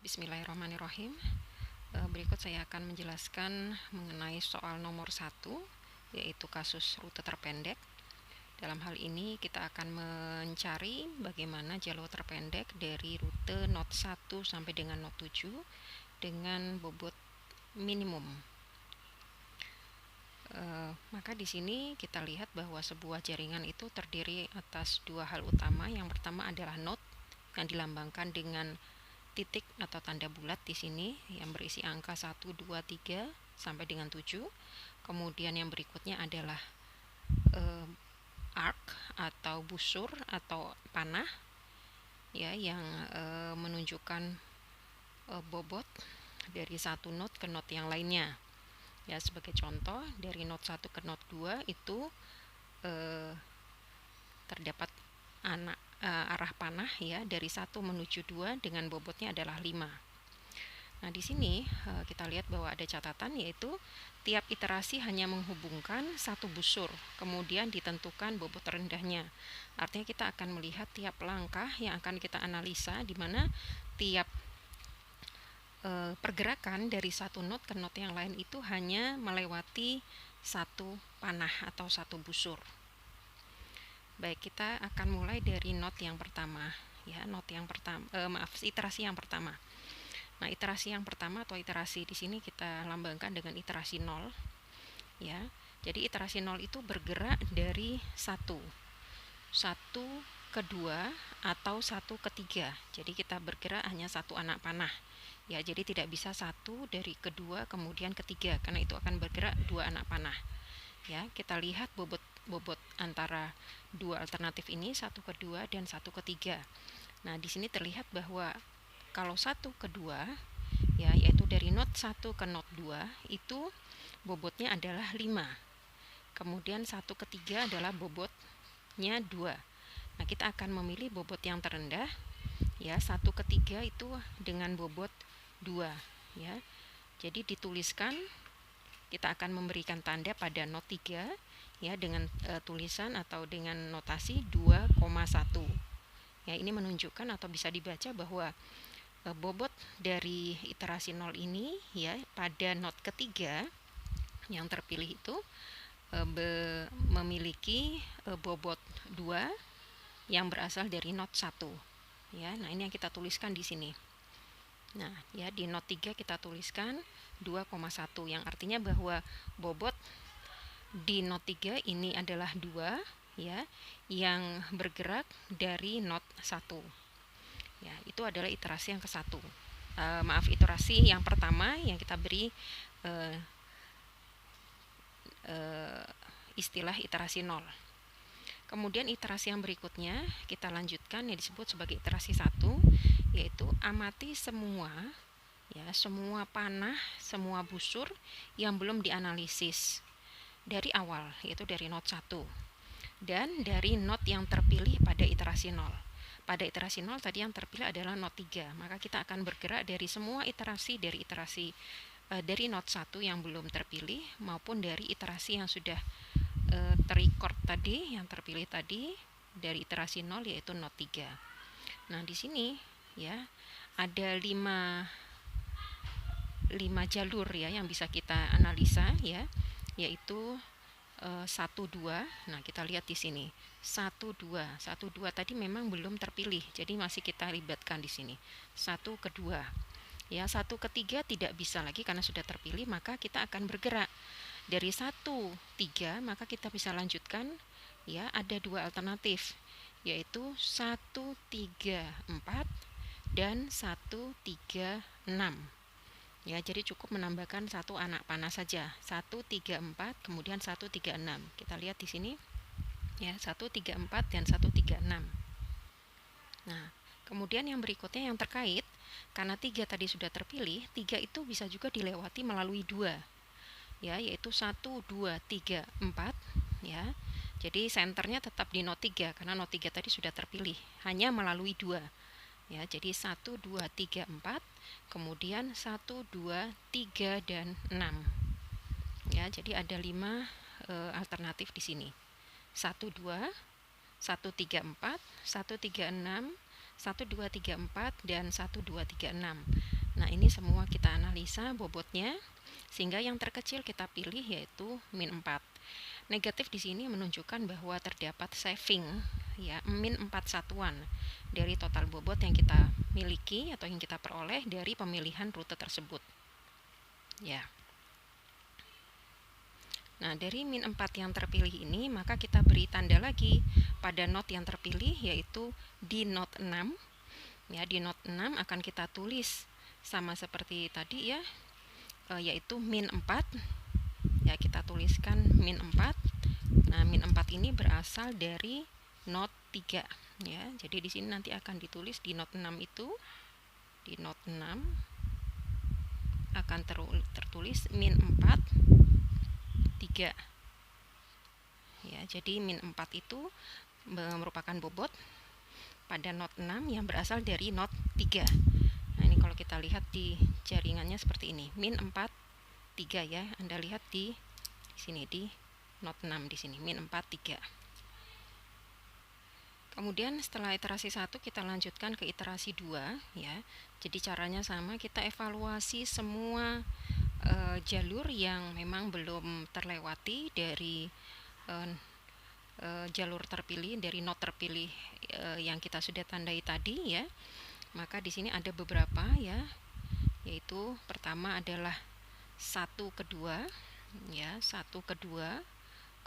Bismillahirrahmanirrahim. Berikut saya akan menjelaskan mengenai soal nomor 1, yaitu kasus rute terpendek. Dalam hal ini kita akan mencari bagaimana jalur terpendek dari rute Note 1 sampai dengan Note 7 dengan bobot minimum. Maka di sini kita lihat bahwa sebuah jaringan itu terdiri atas dua hal utama. Yang pertama adalah node yang dilambangkan dengan titik atau tanda bulat di sini yang berisi angka 1, 2, 3 sampai dengan 7. Kemudian yang berikutnya adalah arc atau busur atau panah ya yang menunjukkan bobot dari satu node ke node yang lainnya. Ya, sebagai contoh dari node 1 ke node 2 itu terdapat arah panah ya dari 1 menuju 2 dengan bobotnya adalah 5. Nah, di sini kita lihat bahwa ada catatan, yaitu tiap iterasi hanya menghubungkan satu busur, kemudian ditentukan bobot terendahnya. Artinya kita akan melihat tiap langkah yang akan kita analisa, di mana tiap pergerakan dari satu node ke node yang lain itu hanya melewati satu panah atau satu busur. Baik, kita akan mulai dari node yang pertama ya, iterasi yang pertama. Nah, iterasi yang pertama atau iterasi di sini kita lambangkan dengan iterasi 0 ya. Jadi iterasi 0 itu bergerak dari 1 ke 2 atau 1 ke 3. Jadi kita bergerak hanya satu anak panah. Ya, jadi tidak bisa 1 dari kedua kemudian ketiga, karena itu akan bergerak 2 anak panah. Ya, kita lihat bobot antara dua alternatif ini, 1 ke 2 dan 1 ke 3. Nah, di sini terlihat bahwa kalau 1 ke 2 ya, yaitu dari node 1 ke node 2 itu bobotnya adalah 5. Kemudian 1 ke 3 adalah bobotnya 2. Nah, kita akan memilih bobot yang terendah ya, 1 ke 3 itu dengan bobot 2 ya. Jadi dituliskan, kita akan memberikan tanda pada node 3 ya dengan tulisan atau dengan notasi 2,1. Ya, ini menunjukkan atau bisa dibaca bahwa bobot dari iterasi 0 ini ya pada node ketiga yang terpilih itu memiliki bobot 2 yang berasal dari node 1 ya. Nah, ini yang kita tuliskan di sini. Nah, ya di node 3 kita tuliskan 2,1 yang artinya bahwa bobot di node 3 ini adalah 2 ya yang bergerak dari node 1. Ya, itu adalah iterasi yang ke-1. Iterasi yang pertama yang kita beri istilah iterasi 0. Kemudian iterasi yang berikutnya kita lanjutkan yang disebut sebagai iterasi 1, yaitu amati semua panah, semua busur yang belum dianalisis dari awal, yaitu dari node 1 dan dari node yang terpilih pada iterasi 0. Pada iterasi 0 tadi yang terpilih adalah node 3, maka kita akan bergerak dari semua iterasi dari node 1 yang belum terpilih maupun dari iterasi yang sudah terrecord tadi, yang terpilih tadi dari iterasi 0 yaitu node 3. Nah, di sini ya ada 5 jalur ya yang bisa kita analisa ya, yaitu 1, 2. Nah, kita lihat di sini 1, 2 tadi memang belum terpilih, jadi masih kita libatkan di sini. 1 ke 2 ya, 1 ke 3 tidak bisa lagi karena sudah terpilih, maka kita akan bergerak dari 1, 3, maka kita bisa lanjutkan ya, ada 2 alternatif, yaitu 1, 3, 4 dan 1, 3, 6 ya. Jadi cukup menambahkan satu anak panah saja, 1, 3, 4 kemudian 1, 3, 6. Kita lihat di sini ya, 1, 3, 4 dan 1, 3, 6. Nah, kemudian yang berikutnya yang terkait, karena 3 tadi sudah terpilih, 3 itu bisa juga dilewati melalui 2 ya, yaitu 1, 2, 3, 4 ya. Jadi senternya tetap di node 3 karena node 3 tadi sudah terpilih, hanya melalui 2 ya. Jadi 1, 2, 3, 4 kemudian 1, 2, 3 dan 6 ya. Jadi ada 5 alternatif di sini. 1, 2, 1, 3, 4, 1, 3, 6, 1234 dan 1236. Nah, ini semua kita analisa bobotnya sehingga yang terkecil kita pilih yaitu min 4. Negatif di sini menunjukkan bahwa terdapat saving ya, min 4 satuan dari total bobot yang kita miliki atau yang kita peroleh dari pemilihan rute tersebut. Ya. Nah, dari min 4 yang terpilih ini, maka kita beri tanda lagi pada not yang terpilih, yaitu di not 6. Ya, di not 6 akan kita tulis sama seperti tadi ya, yaitu min 4. Ya, kita tuliskan min 4. Nah, min 4 ini berasal dari not 3. Ya, jadi di sini nanti akan ditulis di not 6 itu, di not 6 akan tertulis min 4 3. Ya, jadi min 4 itu merupakan bobot pada not 6 yang berasal dari not 3. Nah, ini kalau kita lihat di jaringannya seperti ini, min 4 3 ya. Anda lihat di sini di not 6 di sini, min 4 3. Kemudian setelah iterasi 1 kita lanjutkan ke iterasi 2 ya. Jadi caranya sama, kita evaluasi semua jalur yang memang belum terlewati dari jalur terpilih, dari not terpilih yang kita sudah tandai tadi ya. Maka di sini ada beberapa ya, yaitu pertama adalah 1 ke 2 ya, 1 ke 2,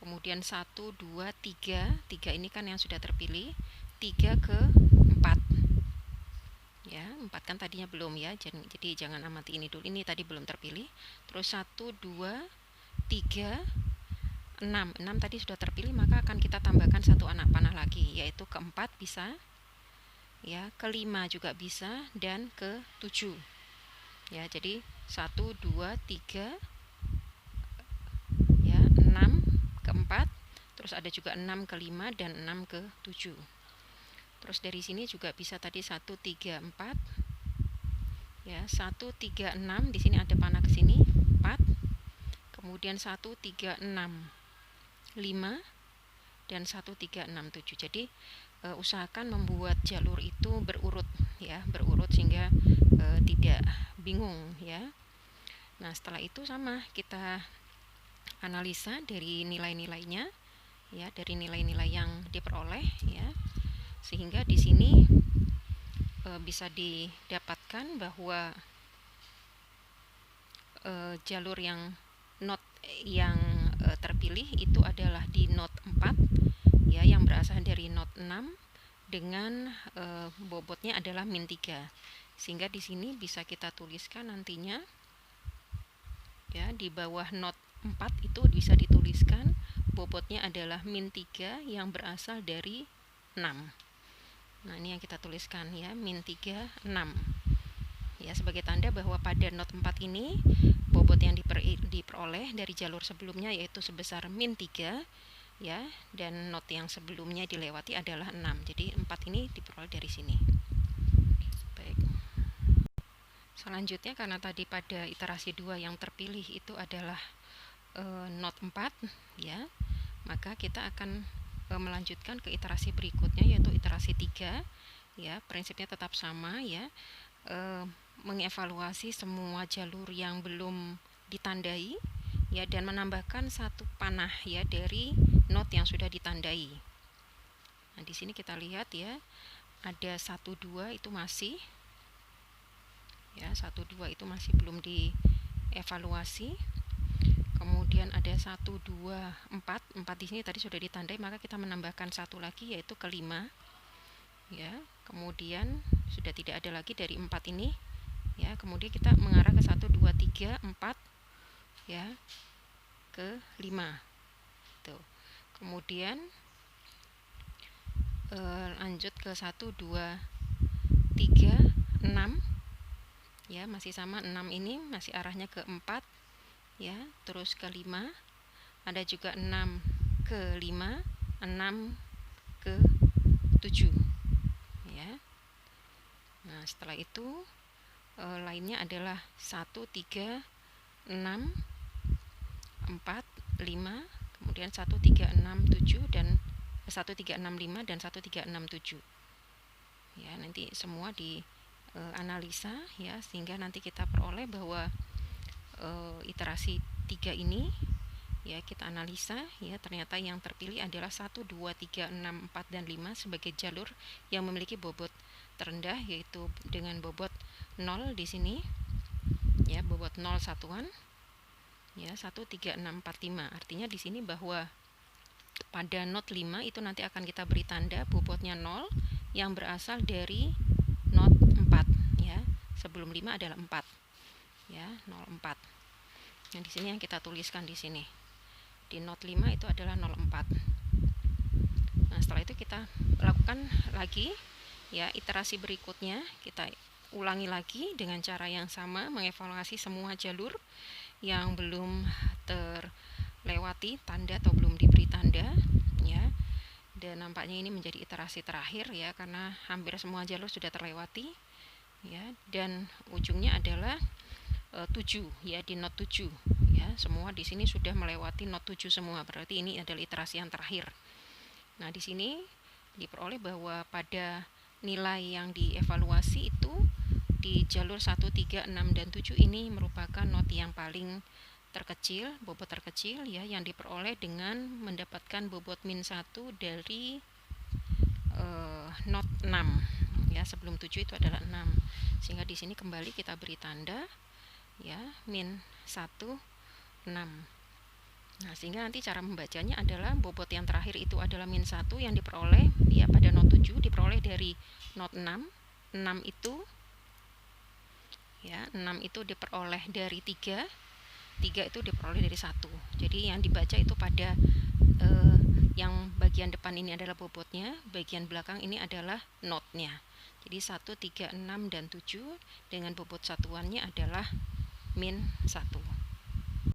kemudian 1 2 3, 3 ini kan yang sudah terpilih, 3 ke 4 ya, 4 kan tadinya belum ya, jadi jangan amati ini dulu, ini tadi belum terpilih. Terus 1 2 3 6 tadi sudah terpilih, maka akan kita tambahkan satu anak panah lagi, yaitu ke 4 bisa ya, ke 5 juga bisa, dan ke 7 ya. Jadi 1 2 3 ya, 6 ke 4, terus ada juga 6 ke 5 dan 6 ke 7. Terus dari sini juga bisa tadi 1 3 4 ya, 1 3 6, di sini ada panah ke sini 4, kemudian 1 3 6 5 dan 1 3 6 7. Jadi usahakan membuat jalur itu berurut ya, berurut sehingga tidak bingung ya. Nah, setelah itu sama kita analisa dari nilai-nilainya ya, dari nilai-nilai yang diperoleh ya, sehingga di sini bisa didapatkan bahwa jalur yang not yang terpilih itu adalah di not 4 ya, yang berasal dari not 6 dengan bobotnya adalah min 3. Sehingga di sini bisa kita tuliskan nantinya ya, di bawah not 4 itu bisa dituliskan bobotnya adalah min 3 yang berasal dari 6. Nah, ini yang kita tuliskan ya, min 3 6 ya, sebagai tanda bahwa pada not 4 ini bobot yang diperoleh dari jalur sebelumnya yaitu sebesar min 3 ya, dan not yang sebelumnya dilewati adalah 6. Jadi 4 ini diperoleh dari sini. Baik. Selanjutnya, karena tadi pada iterasi 2 yang terpilih itu adalah not 4 ya, maka kita akan melanjutkan ke iterasi berikutnya, yaitu iterasi 3 ya. Prinsipnya tetap sama ya, mengevaluasi semua jalur yang belum ditandai ya, dan menambahkan satu panah ya dari not yang sudah ditandai. Nah, di sini kita lihat ya, ada 1 2 itu masih ya, 1 2 itu masih belum dievaluasi. Kemudian ada 1 2 4 di sini tadi sudah ditandai, maka kita menambahkan satu lagi yaitu ke 5 ya. Kemudian sudah tidak ada lagi dari 4 ini ya, kemudian kita mengarah ke 1 2 3 4 ya, ke 5 tuh. Kemudian lanjut ke 1 2 3 6 ya, masih sama, 6 ini masih arahnya ke 4 ya, terus ke 5, ada juga 6 ke 5, 6 ke 7 ya. Nah, setelah itu lainnya adalah 1 3 6 4 5, kemudian 1 3 6 7 dan 1 3 6 5 dan 1 3 6 7. Ya, nanti semua di analisa ya, sehingga nanti kita peroleh bahwa iterasi 3 ini ya kita analisa ya, ternyata yang terpilih adalah 1, 2, 3, 6, 4 dan 5 sebagai jalur yang memiliki bobot terendah, yaitu dengan bobot 0 di sini ya, bobot 0 satuan ya, 1, 3, 6, 4, 5. Artinya di sini bahwa pada not 5 itu nanti akan kita beri tanda bobotnya 0 yang berasal dari not 4 ya. Sebelum 5 adalah 4 ya, 04. Nah, di sini yang kita tuliskan di sini. Di not 5 itu adalah 04. Nah, setelah itu kita lakukan lagi ya, iterasi berikutnya kita ulangi lagi dengan cara yang sama, mengevaluasi semua jalur yang belum terlewati tanda atau belum diberi tanda ya. Dan nampaknya ini menjadi iterasi terakhir ya, karena hampir semua jalur sudah terlewati ya, dan ujungnya adalah 7 ya, di not 7 ya. Semua di sini sudah melewati not 7 semua, berarti ini adalah iterasi yang terakhir. Nah, di sini diperoleh bahwa pada nilai yang dievaluasi itu di jalur 1, 3, 6 dan 7 ini merupakan not yang paling terkecil, bobot terkecil ya, yang diperoleh dengan mendapatkan bobot min 1 dari not 6 ya. Sebelum 7 itu adalah 6, sehingga di sini kembali kita beri tanda ya, min 1, 6. Nah, sehingga nanti cara membacanya adalah bobot yang terakhir itu adalah min 1 yang diperoleh ya pada not 7, diperoleh dari not 6. 6 itu ya, 6 itu diperoleh dari 3 itu diperoleh dari 1. Jadi yang dibaca itu pada yang bagian depan ini adalah bobotnya, bagian belakang ini adalah notnya. Jadi 1, 3, 6 dan 7 dengan bobot satuannya adalah min 1.